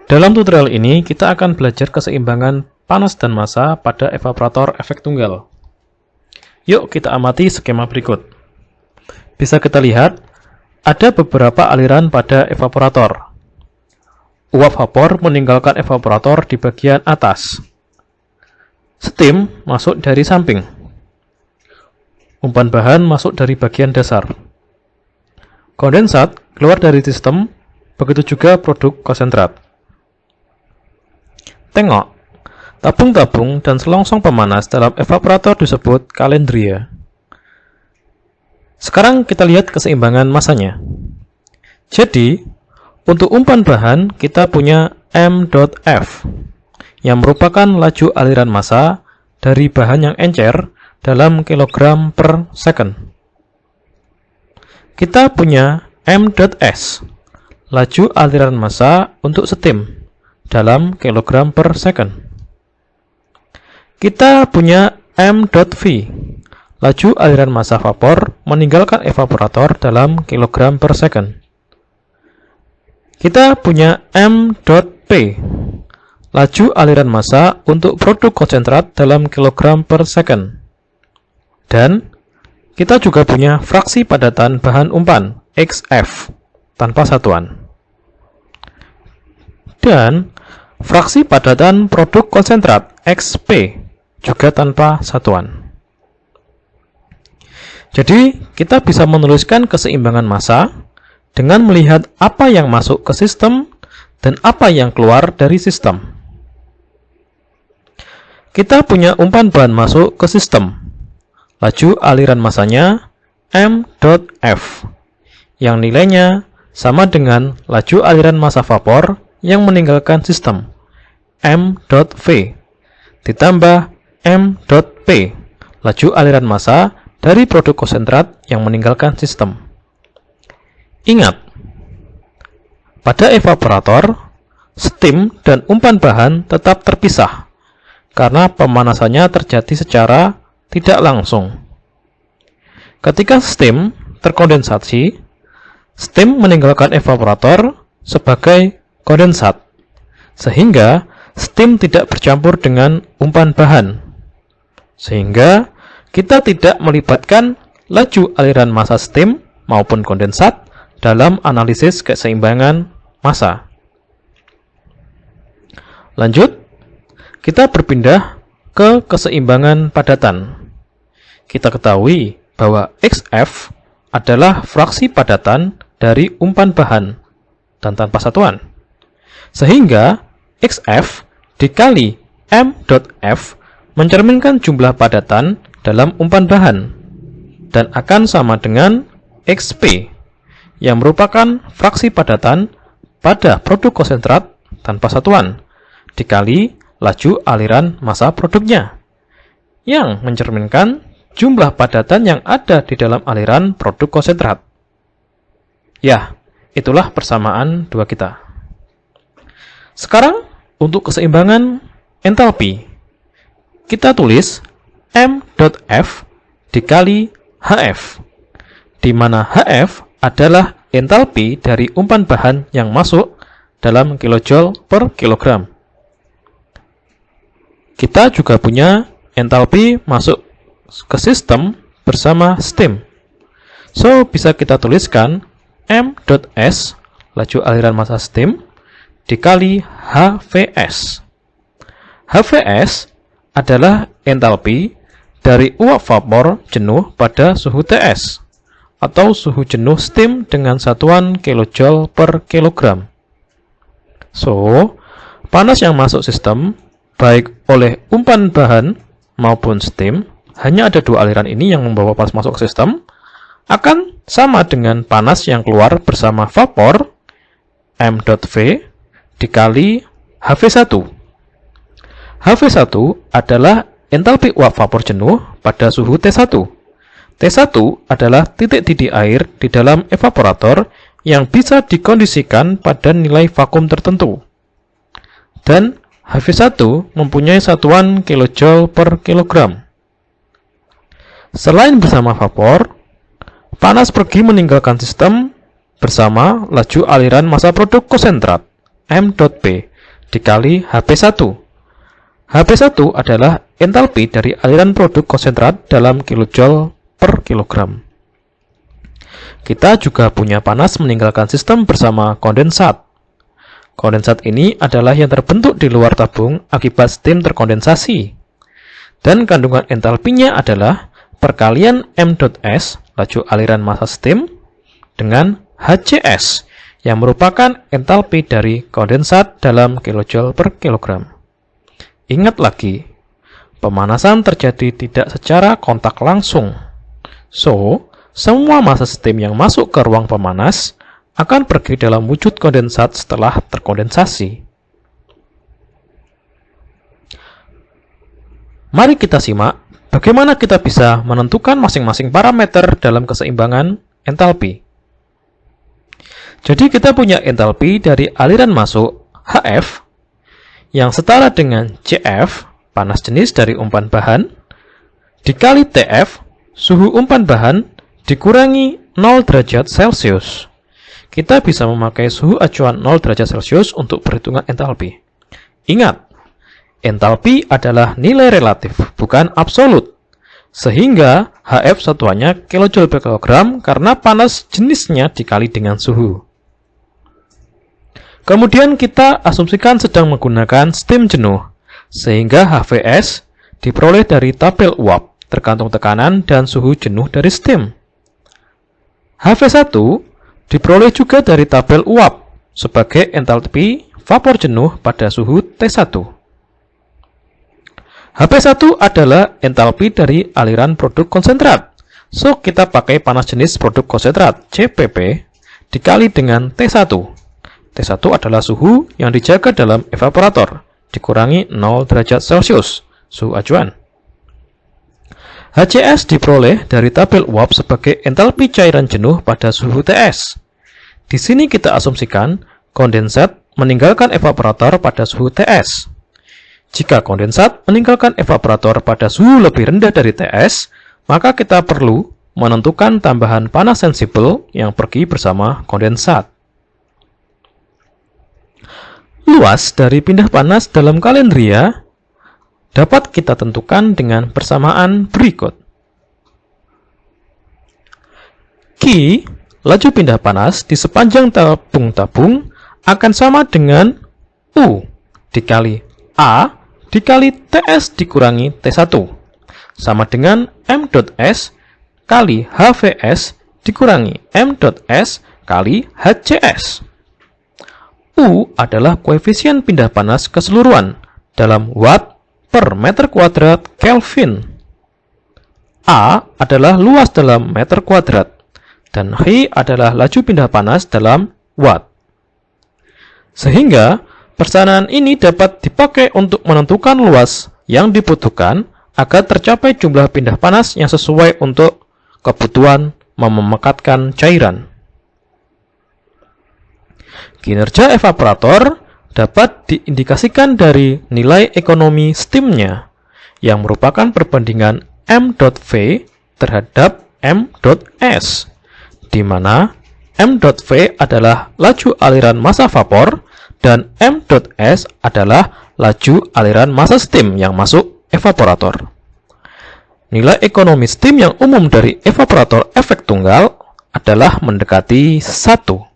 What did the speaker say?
Dalam tutorial ini, kita akan belajar keseimbangan panas dan massa pada evaporator efek tunggal. Yuk kita amati skema berikut. Bisa kita lihat, ada beberapa aliran pada evaporator. Uap vapor meninggalkan evaporator di bagian atas. Steam masuk dari samping. Umpan bahan masuk dari bagian dasar. Kondensat keluar dari sistem, begitu juga produk konsentrat. Tengok, tabung-tabung dan selongsong pemanas dalam evaporator disebut kalendria. Sekarang kita lihat keseimbangan massanya. Jadi, untuk umpan bahan kita punya m.f yang merupakan laju aliran massa dari bahan yang encer dalam kilogram per second. Kita punya m.s, laju aliran massa untuk steam dalam kilogram per second. Kita punya m.v, laju aliran massa vapor meninggalkan evaporator dalam kilogram per second. Kita punya m.p, laju aliran massa untuk produk konsentrat dalam kilogram per second. Dan kita juga punya fraksi padatan bahan umpan, xf, tanpa satuan. Dan fraksi padatan produk konsentrat, xp, juga tanpa satuan. Jadi, kita bisa menuliskan keseimbangan massa dengan melihat apa yang masuk ke sistem dan apa yang keluar dari sistem. Kita punya umpan bahan masuk ke sistem. Laju aliran massanya m.f, yang nilainya sama dengan laju aliran massa vapor yang meninggalkan sistem, m.v, ditambah m.p, laju aliran massa dari produk konsentrat yang meninggalkan sistem. Ingat, pada evaporator, steam dan umpan bahan tetap terpisah, karena pemanasannya terjadi secara tidak langsung. Ketika steam terkondensasi, steam meninggalkan evaporator sebagai kondensat, sehingga steam tidak bercampur dengan umpan bahan, sehingga kita tidak melibatkan laju aliran massa steam maupun kondensat dalam analisis keseimbangan massa. Lanjut, kita berpindah ke keseimbangan padatan. Kita ketahui bahwa xf adalah fraksi padatan dari umpan bahan dan tanpa satuan. Sehingga xf dikali m.f mencerminkan jumlah padatan dalam umpan bahan dan akan sama dengan xp yang merupakan fraksi padatan pada produk konsentrat tanpa satuan dikali laju aliran massa produknya yang mencerminkan jumlah padatan yang ada di dalam aliran produk konsentrat. Ya, itulah persamaan dua kita. Sekarang, untuk keseimbangan entalpi, kita tulis m.f dikali hf, di mana hf adalah entalpi dari umpan bahan yang masuk dalam kilojoule per kilogram. Kita juga punya entalpi masuk ke sistem bersama steam. So, bisa kita tuliskan m.s, laju aliran massa steam, dikali HVS. HVS adalah entalpi dari uap vapor jenuh pada suhu TS, atau suhu jenuh steam dengan satuan kilojoule per kilogram. So, panas yang masuk sistem, baik oleh umpan bahan maupun steam, hanya ada dua aliran ini yang membawa panas masuk ke sistem, akan sama dengan panas yang keluar bersama vapor, m.v, dikali HV1. HV1 adalah entalpi uap vapor jenuh pada suhu T1. T1 adalah titik didih air di dalam evaporator yang bisa dikondisikan pada nilai vakum tertentu. Dan HV1 mempunyai satuan kilojoule per kilogram. Selain bersama vapor, panas pergi meninggalkan sistem bersama laju aliran massa produk konsentrat, m.p, dikali HP1. HP1 adalah entalpi dari aliran produk konsentrat dalam kilojoule per kilogram. Kita juga punya panas meninggalkan sistem bersama kondensat. Kondensat ini adalah yang terbentuk di luar tabung akibat steam terkondensasi. Dan kandungan entalpinya adalah perkalian m.s, laju aliran massa steam, dengan HCS, yang merupakan entalpi dari kondensat dalam kilojoule per kilogram. Ingat lagi, pemanasan terjadi tidak secara kontak langsung. So, semua massa steam yang masuk ke ruang pemanas akan pergi dalam wujud kondensat setelah terkondensasi. Mari kita simak bagaimana kita bisa menentukan masing-masing parameter dalam keseimbangan entalpi. Jadi kita punya entalpi dari aliran masuk HF yang setara dengan CF, panas jenis dari umpan bahan, dikali TF, suhu umpan bahan, dikurangi 0 derajat Celcius. Kita bisa memakai suhu acuan 0 derajat Celcius untuk perhitungan entalpi. Ingat, entalpi adalah nilai relatif, bukan absolut. Sehingga HF satuannya kilojoule per kilogram karena panas jenisnya dikali dengan suhu. Kemudian kita asumsikan sedang menggunakan steam jenuh, sehingga HVS diperoleh dari tabel uap, tergantung tekanan dan suhu jenuh dari steam. HV1 diperoleh juga dari tabel uap, sebagai entalpi vapor jenuh pada suhu T1. HP1 adalah entalpi dari aliran produk konsentrat. So, kita pakai panas jenis produk konsentrat, CPP, dikali dengan T1. T1 adalah suhu yang dijaga dalam evaporator, dikurangi 0 derajat Celcius, suhu acuan. HCS diperoleh dari tabel uap sebagai entalpi cairan jenuh pada suhu TS. Di sini kita asumsikan kondensat meninggalkan evaporator pada suhu TS. Jika kondensat meninggalkan evaporator pada suhu lebih rendah dari TS, maka kita perlu menentukan tambahan panas sensibel yang pergi bersama kondensat. Luas dari pindah panas dalam kalendria dapat kita tentukan dengan persamaan berikut. Q, laju pindah panas di sepanjang tabung-tabung akan sama dengan U dikali A dikali TS dikurangi T1, sama dengan M.S kali HVS dikurangi M.S kali HCS. U adalah koefisien pindah panas keseluruhan dalam watt per meter kuadrat Kelvin. A adalah luas dalam meter kuadrat, dan H adalah laju pindah panas dalam watt. Sehingga, persamaan ini dapat dipakai untuk menentukan luas yang dibutuhkan agar tercapai jumlah pindah panas yang sesuai untuk kebutuhan memekatkan cairan. Kinerja evaporator dapat diindikasikan dari nilai ekonomi steamnya, yang merupakan perbandingan M.V terhadap M.S, di mana M.V adalah laju aliran massa vapor dan M.S adalah laju aliran massa steam yang masuk evaporator. Nilai ekonomi steam yang umum dari evaporator efek tunggal adalah mendekati 1.